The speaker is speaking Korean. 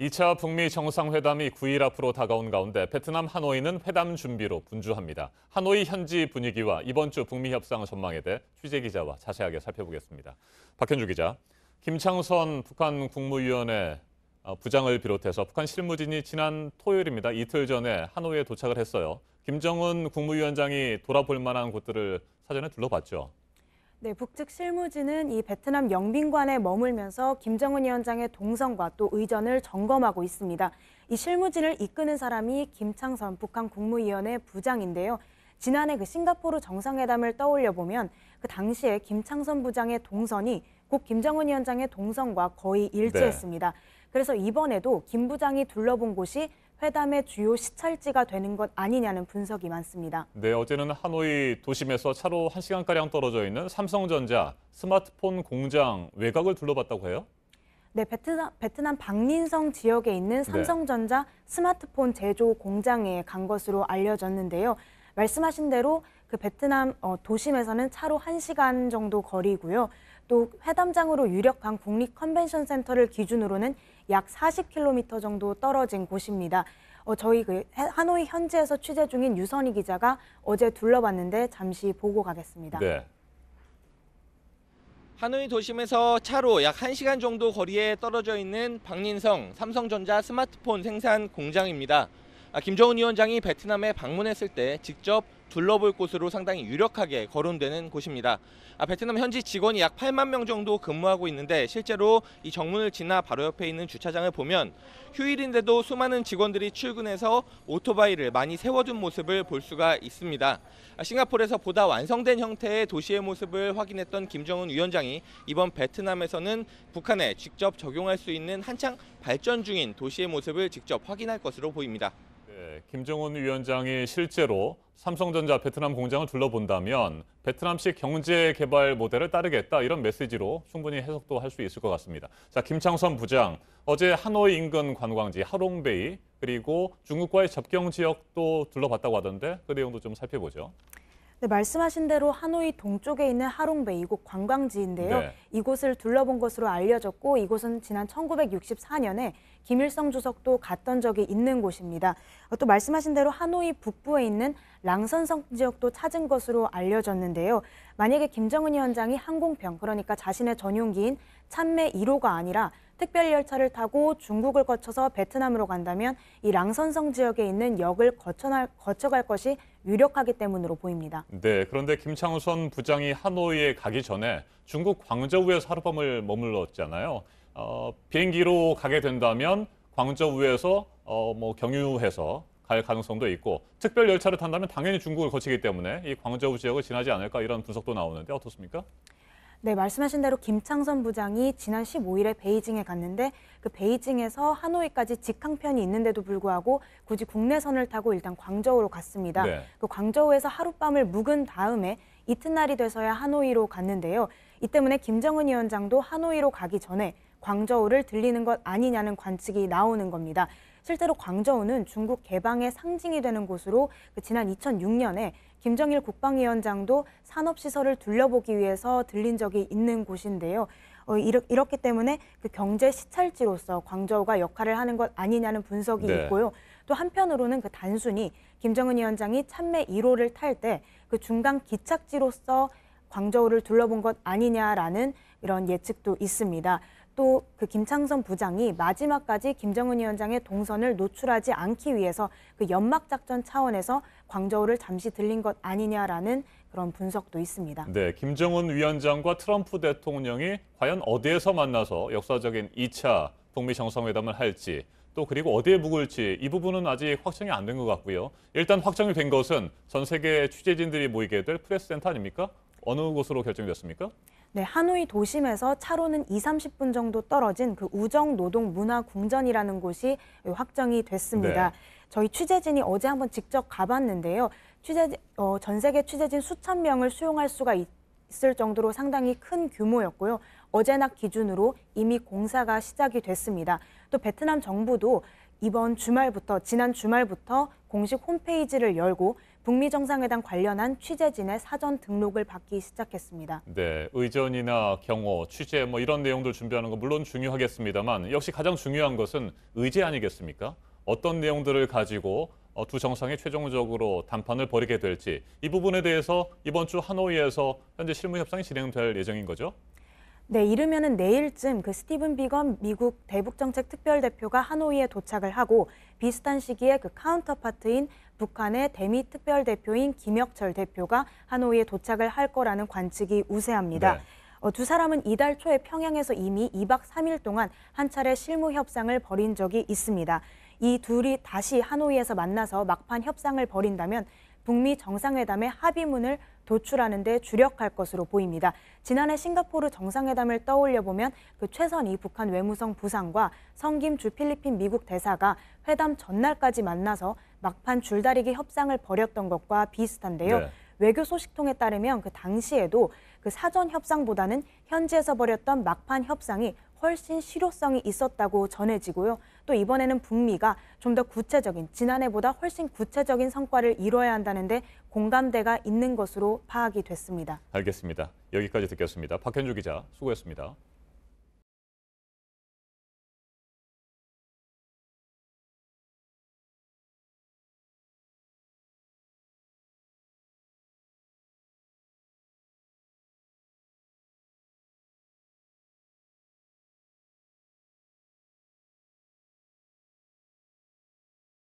2차 북미 정상회담이 9일 앞으로 다가온 가운데 베트남 하노이는 회담 준비로 분주합니다. 하노이 현지 분위기와 이번 주 북미 협상 전망에 대해 취재 기자와 자세하게 살펴보겠습니다. 박현주 기자, 김창선 북한 국무위원회 부장을 비롯해서 북한 실무진이 지난 토요일입니다. 이틀 전에 하노이에 도착을 했어요. 김정은 국무위원장이 돌아볼 만한 곳들을 사전에 둘러봤죠. 네, 북측 실무진은 이 베트남 영빈관에 머물면서 김정은 위원장의 동선과 또 의전을 점검하고 있습니다. 이 실무진을 이끄는 사람이 김창선 북한 국무위원회 부장인데요. 지난해 그 싱가포르 정상회담을 떠올려 보면 그 당시에 김창선 부장의 동선이 곧 김정은 위원장의 동선과 거의 일치했습니다. 그래서 이번에도 김 부장이 둘러본 곳이 회담의 주요 시찰지가 되는 것 아니냐는 분석이 많습니다. 네, 어제는 하노이 도심에서 차로 1시간가량 떨어져 있는 삼성전자 스마트폰 공장 외곽을 둘러봤다고 해요? 네, 베트남 박린성 지역에 있는 삼성전자 스마트폰 제조 공장에 간 것으로 알려졌는데요. 말씀하신 대로 그 베트남 도심에서는 차로 1시간 정도 거리고요. 또 회담장으로 유력한 국립 컨벤션 센터를 기준으로는 약 40km 정도 떨어진 곳입니다. 저희 하노이 현지에서 취재 중인 유선희 기자가 어제 둘러봤는데 잠시 보고 가겠습니다. 네. 하노이 도심에서 차로 약 1시간 정도 거리에 떨어져 있는 박린성 삼성전자 스마트폰 생산 공장입니다. 김정은 위원장이 베트남에 방문했을 때 직접 둘러볼 곳으로 상당히 유력하게 거론되는 곳입니다. 베트남 현지 직원이 약 8만 명 정도 근무하고 있는데 실제로 이 정문을 지나 바로 옆에 있는 주차장을 보면 휴일인데도 수많은 직원들이 출근해서 오토바이를 많이 세워둔 모습을 볼 수가 있습니다. 싱가포르에서 보다 완성된 형태의 도시의 모습을 확인했던 김정은 위원장이 이번 베트남에서는 북한에 직접 적용할 수 있는 한창 발전 중인 도시의 모습을 직접 확인할 것으로 보입니다. 네, 김정은 위원장이 실제로 삼성전자 베트남 공장을 둘러본다면 베트남식 경제 개발 모델을 따르겠다 이런 메시지로 충분히 해석도 할 수 있을 것 같습니다. 자, 김창선 부장, 어제 하노이 인근 관광지 하롱베이 그리고 중국과의 접경 지역도 둘러봤다고 하던데 그 내용도 좀 살펴보죠. 네, 말씀하신 대로 하노이 동쪽에 있는 하롱베이 이곳 관광지인데요. 네. 이곳을 둘러본 것으로 알려졌고 이곳은 지난 1964년에 김일성 주석도 갔던 적이 있는 곳입니다. 또 말씀하신 대로 하노이 북부에 있는 랑선성 지역도 찾은 것으로 알려졌는데요. 만약에 김정은 위원장이 항공편, 그러니까 자신의 전용기인 참매 1호가 아니라 특별 열차를 타고 중국을 거쳐서 베트남으로 간다면 이 랑선성 지역에 있는 역을 거쳐갈 것이 유력하기 때문으로 보입니다. 네, 그런데 김창선 부장이 하노이에 가기 전에 중국 광저우에서 하룻밤을 머물렀잖아요. 비행기로 가게 된다면 광저우에서 경유해서 갈 가능성도 있고 특별 열차를 탄다면 당연히 중국을 거치기 때문에 이 광저우 지역을 지나지 않을까 이런 분석도 나오는데 어떻습니까? 네, 말씀하신 대로 김창선 부장이 지난 15일에 베이징에 갔는데 그 베이징에서 하노이까지 직항편이 있는데도 불구하고 굳이 국내선을 타고 일단 광저우로 갔습니다. 네. 그 광저우에서 하룻밤을 묵은 다음에 이튿날이 돼서야 하노이로 갔는데요. 이 때문에 김정은 위원장도 하노이로 가기 전에 광저우를 들리는 것 아니냐는 관측이 나오는 겁니다. 실제로 광저우는 중국 개방의 상징이 되는 곳으로 지난 2006년에 김정일 국방위원장도 산업시설을 둘러보기 위해서 들린 적이 있는 곳인데요. 이렇기 때문에 그 경제 시찰지로서 광저우가 역할을 하는 것 아니냐는 분석이 네. 있고요. 또 한편으로는 그 단순히 김정은 위원장이 참매 1호를 탈 때 그 중간 기착지로서 광저우를 둘러본 것 아니냐라는 이런 예측도 있습니다. 또 그 김창선 부장이 마지막까지 김정은 위원장의 동선을 노출하지 않기 위해서 그 연막 작전 차원에서 광저우를 잠시 들린 것 아니냐라는 그런 분석도 있습니다. 네, 김정은 위원장과 트럼프 대통령이 과연 어디에서 만나서 역사적인 2차 북미 정상회담을 할지 또 그리고 어디에 묵을지 이 부분은 아직 확정이 안 된 것 같고요. 일단 확정이 된 것은 전 세계 취재진들이 모이게 될 프레스센터 아닙니까? 어느 곳으로 결정됐습니까? 네, 하노이 도심에서 차로는 20-30분 정도 떨어진 그 우정노동문화궁전이라는 곳이 확정이 됐습니다. 네. 저희 취재진이 어제 한번 직접 가봤는데요. 전 세계 취재진 수천 명을 수용할 수가 있을 정도로 상당히 큰 규모였고요. 어제 낮 기준으로 이미 공사가 시작이 됐습니다. 또 베트남 정부도 지난 주말부터 공식 홈페이지를 열고 북미 정상회담 관련한 취재진의 사전 등록을 받기 시작했습니다. 네, 의전이나 경호, 취재 이런 내용들 준비하는 건 물론 중요하겠습니다만 역시 가장 중요한 것은 의제 아니겠습니까? 어떤 내용들을 가지고 두 정상이 최종적으로 담판을 벌이게 될지 이 부분에 대해서 이번 주 하노이에서 현재 실무 협상이 진행될 예정인 거죠? 네, 이르면은 내일쯤 그 스티븐 비건 미국 대북정책 특별대표가 하노이에 도착을 하고 비슷한 시기에 그 카운터파트인 북한의 대미 특별대표인 김혁철 대표가 하노이에 도착을 할 거라는 관측이 우세합니다. 네. 두 사람은 이달 초에 평양에서 이미 2박 3일 동안 한 차례 실무 협상을 벌인 적이 있습니다. 이 둘이 다시 하노이에서 만나서 막판 협상을 벌인다면 북미 정상회담의 합의문을 도출하는 데 주력할 것으로 보입니다. 지난해 싱가포르 정상회담을 떠올려 보면 그 최선희 북한 외무성 부상과 성김주 필리핀 미국 대사가 회담 전날까지 만나서 막판 줄다리기 협상을 벌였던 것과 비슷한데요. 네. 외교 소식통에 따르면 그 당시에도 그 사전 협상보다는 현지에서 벌였던 막판 협상이 훨씬 실효성이 있었다고 전해지고요. 또 이번에는 북미가 좀 더 구체적인, 지난해보다 훨씬 구체적인 성과를 이뤄야 한다는데 공감대가 있는 것으로 파악이 됐습니다. 알겠습니다. 여기까지 듣겠습니다. 박현주 기자 수고했습니다.